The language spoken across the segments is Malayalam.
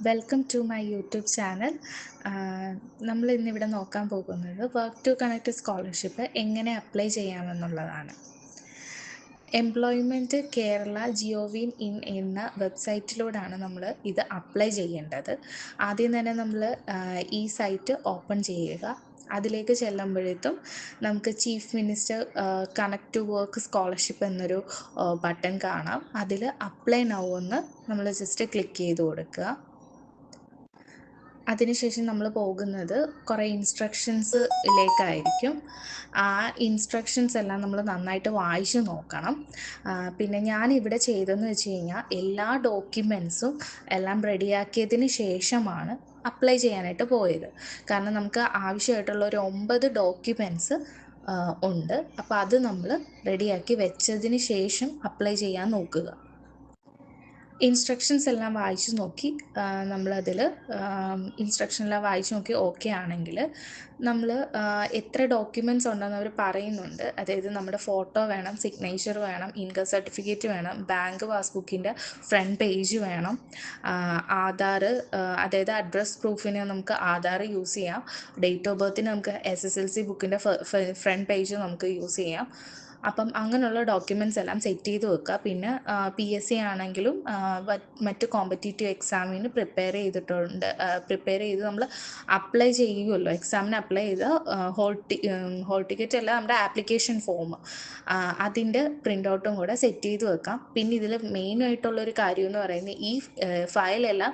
Welcome to my YouTube channel. നമ്മൾ ഇന്നിവിടെ നോക്കാൻ പോകുന്നത് വർക്ക് ടു കണക്ട് സ്കോളർഷിപ്പ് എങ്ങനെ അപ്ലൈ ചെയ്യാമെന്നുള്ളതാണ്. എംപ്ലോയ്മെൻറ്റ് കേരള GOV.in എന്ന വെബ്സൈറ്റിലൂടെയാണ് നമ്മൾ ഇത് അപ്ലൈ ചെയ്യേണ്ടത്. ആദ്യം തന്നെ നമ്മൾ ഈ സൈറ്റ് ഓപ്പൺ ചെയ്യുക. അതിലേക്ക് ചെല്ലുമ്പോഴേക്കും നമുക്ക് chief minister connect to work scholarship എന്നൊരു ബട്ടൺ കാണാം. അതിൽ അപ്ലൈ നൗ എന്ന് നമ്മൾ ജസ്റ്റ് ക്ലിക്ക് ചെയ്ത് കൊടുക്കുക. അതിനുശേഷം നമ്മൾ പോകുന്നത് കുറേ ഇൻസ്ട്രക്ഷൻസിലേക്കായിരിക്കും. ആ ഇൻസ്ട്രക്ഷൻസ് എല്ലാം നമ്മൾ നന്നായിട്ട് വായിച്ച് നോക്കണം. പിന്നെ ഞാനിവിടെ ചെയ്തതെന്ന് വെച്ച് കഴിഞ്ഞാൽ എല്ലാ ഡോക്യുമെൻസും എല്ലാം റെഡിയാക്കിയതിന് ശേഷമാണ് അപ്ലൈ ചെയ്യാനായിട്ട് പോയത്. കാരണം നമുക്ക് ആവശ്യമായിട്ടുള്ള ഒരു 9 ഡോക്യുമെൻറ്റ്സ് ഉണ്ട്. അപ്പോൾ അത് നമ്മൾ റെഡിയാക്കി വെച്ചതിന് ശേഷം അപ്ലൈ ചെയ്യാൻ നോക്കുക. ഇൻസ്ട്രക്ഷൻസ് എല്ലാം വായിച്ച് നോക്കി നമ്മളതിൽ ഇൻസ്ട്രക്ഷനെല്ലാം വായിച്ച് നോക്കി ഓക്കെ ആണെങ്കിൽ നമ്മൾ എത്ര ഡോക്യുമെൻറ്റ്സ് ഉണ്ടെന്ന് അവർ പറയുന്നുണ്ട്. അതായത് നമ്മുടെ ഫോട്ടോ വേണം, സിഗ്നേച്ചർ വേണം, ഇൻകം സർട്ടിഫിക്കറ്റ് വേണം, ബാങ്ക് പാസ്ബുക്കിൻ്റെ ഫ്രണ്ട് പേജ് വേണം, ആധാർ, അതായത് അഡ്രസ് പ്രൂഫിന് നമുക്ക് ആധാർ യൂസ് ചെയ്യാം, ഡേറ്റ് ഓഫ് ബർത്തിന് നമുക്ക് SSLC ബുക്കിൻ്റെ ഫ്രണ്ട് പേജ് നമുക്ക് യൂസ് ചെയ്യാം. അപ്പം അങ്ങനെയുള്ള ഡോക്യുമെൻറ്റ്സ് എല്ലാം സെറ്റ് ചെയ്ത് വെക്കുക. പിന്നെ PSC ആണെങ്കിലും മറ്റ് കോമ്പറ്റേറ്റീവ് എക്സാമിന് പ്രിപ്പയർ ചെയ്ത് നമ്മൾ അപ്ലൈ ചെയ്യുമല്ലോ, എക്സാമിന് അപ്ലൈ ചെയ്ത ഹോൾ ടിക്കറ്റ് അല്ല, നമ്മുടെ ആപ്ലിക്കേഷൻ ഫോം, അതിൻ്റെ പ്രിൻ്റ് ഔട്ടും കൂടെ സെറ്റ് ചെയ്ത് വെക്കാം. പിന്നെ ഇതിൽ മെയിനായിട്ടുള്ളൊരു കാര്യം എന്ന് പറയുന്നത് ഈ ഫയലെല്ലാം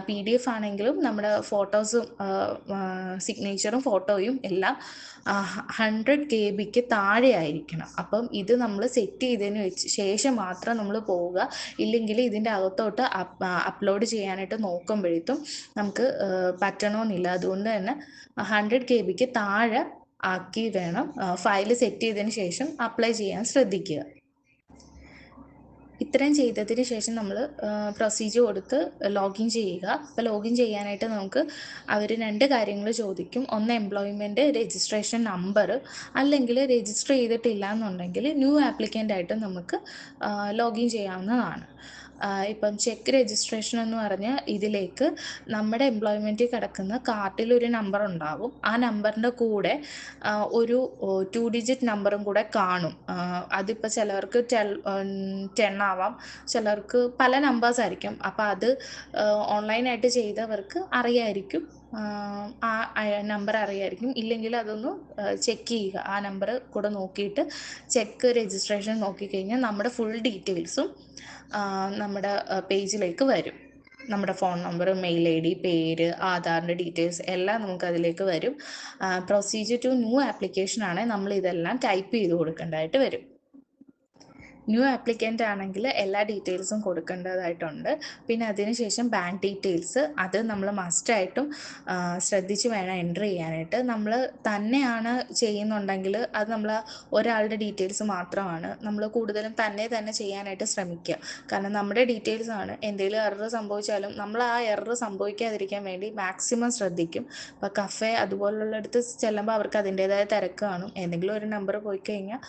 PDF ആണെങ്കിലും നമ്മുടെ ഫോട്ടോസും സിഗ്നേച്ചറും ഫോട്ടോയും എല്ലാം 100 KB താഴെ ആയിരിക്കണം. അപ്പം ഇത് നമ്മൾ സെറ്റ് ചെയ്തതിന് ശേഷം മാത്രം നമ്മൾ പോവുക. ഇല്ലെങ്കിൽ ഇതിൻ്റെ അകത്തോട്ട് അപ്ലോഡ് ചെയ്യാനായിട്ട് നോക്കുമ്പോഴേക്കും നമുക്ക് പറ്റണമെന്നില്ല. അതുകൊണ്ട് തന്നെ 100 KB താഴെ ആക്കി വേണം ഫയൽ സെറ്റ് ചെയ്തതിന് ശേഷം അപ്ലൈ ചെയ്യാൻ ശ്രദ്ധിക്കുക. ഇത്രയും ചെയ്തതിന് ശേഷം നമ്മൾ പ്രൊസീജിയർ കൊടുത്ത് ലോഗിൻ ചെയ്യുക. അപ്പോൾ ലോഗിൻ ചെയ്യാനായിട്ട് നമുക്ക് അവർ 2 കാര്യങ്ങൾ ചോദിക്കും. ഒന്ന് എംപ്ലോയ്മെൻറ്റ് രജിസ്ട്രേഷൻ നമ്പർ, അല്ലെങ്കിൽ രജിസ്റ്റർ ചെയ്തിട്ടില്ല എന്നുണ്ടെങ്കിൽ ന്യൂ ആപ്ലിക്കൻ്റ് ആയിട്ട് നമുക്ക് ലോഗിൻ ചെയ്യാവുന്നതാണ്. ഇപ്പം ചെക്ക് രജിസ്ട്രേഷൻ എന്ന് പറഞ്ഞാൽ ഇതിലേക്ക് നമ്മുടെ എംപ്ലോയ്മെൻറ്റിൽ കിടക്കുന്ന കാർഡിലൊരു നമ്പർ ഉണ്ടാവും. ആ നമ്പറിൻ്റെ കൂടെ ഒരു 2 ഡിജിറ്റ് നമ്പറും കൂടെ കാണും. അതിപ്പോൾ ചിലവർക്ക് 10 ആവാം, ചിലർക്ക് പല നമ്പേഴ്സ് ആയിരിക്കും. അപ്പോൾ അത് ഓൺലൈനായിട്ട് ചെയ്തവർക്ക് അറിയായിരിക്കും, ആ നമ്പർ അറിയായിരിക്കും. ഇല്ലെങ്കിൽ അതൊന്ന് ചെക്ക് ചെയ്യുക. ആ നമ്പർ കൂടെ നോക്കിയിട്ട് ചെക്ക് രജിസ്ട്രേഷൻ നോക്കിക്കഴിഞ്ഞാൽ നമ്മുടെ ഫുൾ ഡീറ്റെയിൽസും നമ്മുടെ പേജിലേക്ക് വരും. നമ്മുടെ ഫോൺ നമ്പർ, മെയിൽ ID, പേര്, ആധാറിൻ്റെ ഡീറ്റെയിൽസ് എല്ലാം നമുക്ക് അതിലേക്ക് വരും. പ്രൊസീജിയർ ടു ന്യൂ ആപ്ലിക്കേഷൻ ആണെങ്കിൽ നമ്മൾ ഇതെല്ലാം ടൈപ്പ് ചെയ്ത് കൊടുക്കേണ്ടതായിട്ട് വരും. ന്യൂ ആപ്ലിക്കൻ്റ് ആണെങ്കിൽ എല്ലാ ഡീറ്റെയിൽസും കൊടുക്കേണ്ടതായിട്ടുണ്ട്. പിന്നെ അതിനുശേഷം ബാങ്ക് ഡീറ്റെയിൽസ്, അത് നമ്മൾ മസ്റ്റായിട്ടും ശ്രദ്ധിച്ച് വേണം എൻ്റർ ചെയ്യാനായിട്ട്. നമ്മൾ തന്നെയാണ് ചെയ്യുന്നുണ്ടെങ്കിൽ അത് നമ്മൾ ഒരാളുടെ ഡീറ്റെയിൽസ് മാത്രമാണ്. നമ്മൾ കൂടുതലും തന്നെ ചെയ്യാനായിട്ട് ശ്രമിക്കുക. കാരണം നമ്മുടെ ഡീറ്റെയിൽസ് ആണ്. എന്തെങ്കിലും എറർ സംഭവിച്ചാലും നമ്മൾ ആ എറർ സംഭവിക്കാതിരിക്കാൻ വേണ്ടി മാക്സിമം ശ്രദ്ധിക്കും. ഇപ്പോൾ കഫേ അതുപോലുള്ളിടത്ത് ചെല്ലുമ്പോൾ അവർക്ക് അതിൻ്റേതായ തിരക്ക് കാണും. എന്തെങ്കിലും ഒരു നമ്പർ പോയി കഴിഞ്ഞാൽ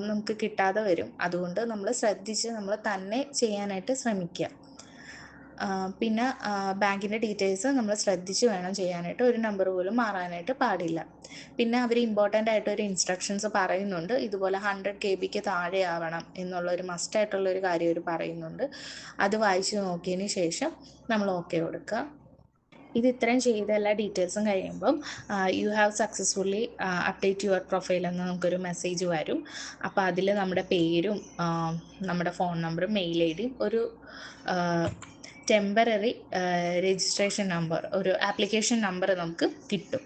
നമുക്ക് കിട്ടാതെ വരും. അതുകൊണ്ട് നമ്മൾ ശ്രദ്ധിച്ച് നമ്മൾ തന്നെ ചെയ്യാനായിട്ട് ശ്രമിക്കുക. പിന്നെ ബാങ്കിൻ്റെ ഡീറ്റെയിൽസ് നമ്മൾ ശ്രദ്ധിച്ച് വേണം ചെയ്യാനായിട്ട്. ഒരു നമ്പർ പോലും മാറാനായിട്ട് പാടില്ല. പിന്നെ അവർ ഇമ്പോർട്ടൻ്റ് ആയിട്ടൊരു ഇൻസ്ട്രക്ഷൻസ് പറയുന്നുണ്ട്. ഇതുപോലെ 100 KB താഴെ ആവണം എന്നുള്ളൊരു മസ്റ്റായിട്ടുള്ളൊരു കാര്യം അവർ പറയുന്നുണ്ട്. അത് വായിച്ച് നോക്കിയതിന് ശേഷം നമ്മൾ ഓക്കെ കൊടുക്കുക. ഇത് ഇത്രയും ചെയ്ത എല്ലാ ഡീറ്റെയിൽസും കഴിയുമ്പം you have successfully update your profile എന്ന് നമുക്കൊരു മെസ്സേജ് വരും. അപ്പോൾ അതിൽ നമ്മുടെ പേരും നമ്മുടെ ഫോൺ നമ്പറും മെയിൽ IDയും ഒരു ടെമ്പററി രജിസ്ട്രേഷൻ നമ്പർ, ഒരു ആപ്ലിക്കേഷൻ നമ്പർ നമുക്ക് കിട്ടും.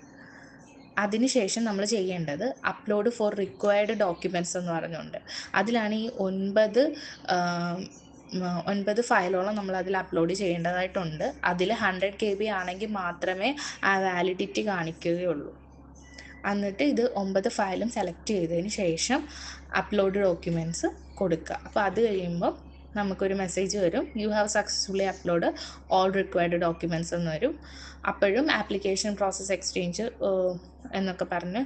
അതിനുശേഷം നമ്മൾ ചെയ്യേണ്ടത് അപ്ലോഡ് ഫോർ റിക്വയർഡ് ഡോക്യുമെൻറ്റ്സ് എന്ന് പറഞ്ഞുകൊണ്ട് അതിലാണ് ഈ 9 ഫയലോളം നമ്മൾ അതിൽ അപ്ലോഡ് ചെയ്യേണ്ടതായിട്ടുണ്ട്. അതിൽ 100 KB ആണെങ്കിൽ മാത്രമേ ആ വാലിഡിറ്റി കാണിക്കുകയുള്ളൂ. എന്നിട്ട് ഇത് 9 ഫയലും സെലക്ട് ചെയ്തതിന് ശേഷം അപ്ലോഡ് ഡോക്യുമെൻറ്റ്സ് കൊടുക്കുക. അപ്പോൾ അത് കഴിയുമ്പോൾ നമുക്കൊരു മെസ്സേജ് വരും, you have successfully upload all required documents എന്ന് വരും. അപ്പോഴും ആപ്ലിക്കേഷൻ പ്രോസസ് എക്സ്ചേഞ്ച് എന്നൊക്കെ പറഞ്ഞ്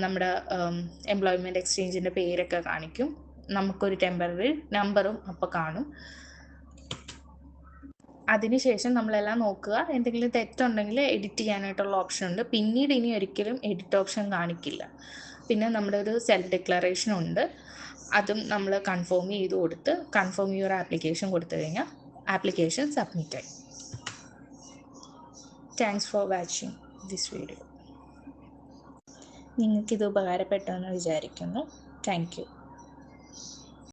നമ്മുടെ എംപ്ലോയ്മെൻറ്റ് എക്സ്ചേഞ്ചിൻ്റെ പേരൊക്കെ കാണിക്കും. നമുക്കൊരു ടെമ്പററി നമ്പറും അപ്പോൾ കാണും. അതിനുശേഷം നമ്മളെല്ലാം നോക്കുക. എന്തെങ്കിലും തെറ്റുണ്ടെങ്കിൽ എഡിറ്റ് ചെയ്യാനായിട്ടുള്ള ഓപ്ഷൻ ഉണ്ട്. പിന്നീട് ഇനി ഒരിക്കലും എഡിറ്റ് ഓപ്ഷൻ കാണിക്കില്ല. പിന്നെ നമ്മുടെ ഒരു സെൽഫ് ഡിക്ലറേഷൻ ഉണ്ട്. അതും നമ്മൾ കൺഫേം ചെയ്ത് കൊടുത്ത് കൺഫേം യുവർ ആപ്ലിക്കേഷൻ കൊടുത്തു കഴിഞ്ഞാൽ ആപ്ലിക്കേഷൻ സബ്മിറ്റ് ആയി. Thanks for watching this video. നിങ്ങൾക്കിത് ഉപകാരപ്പെട്ടെന്ന് വിചാരിക്കുന്നു. Thank you.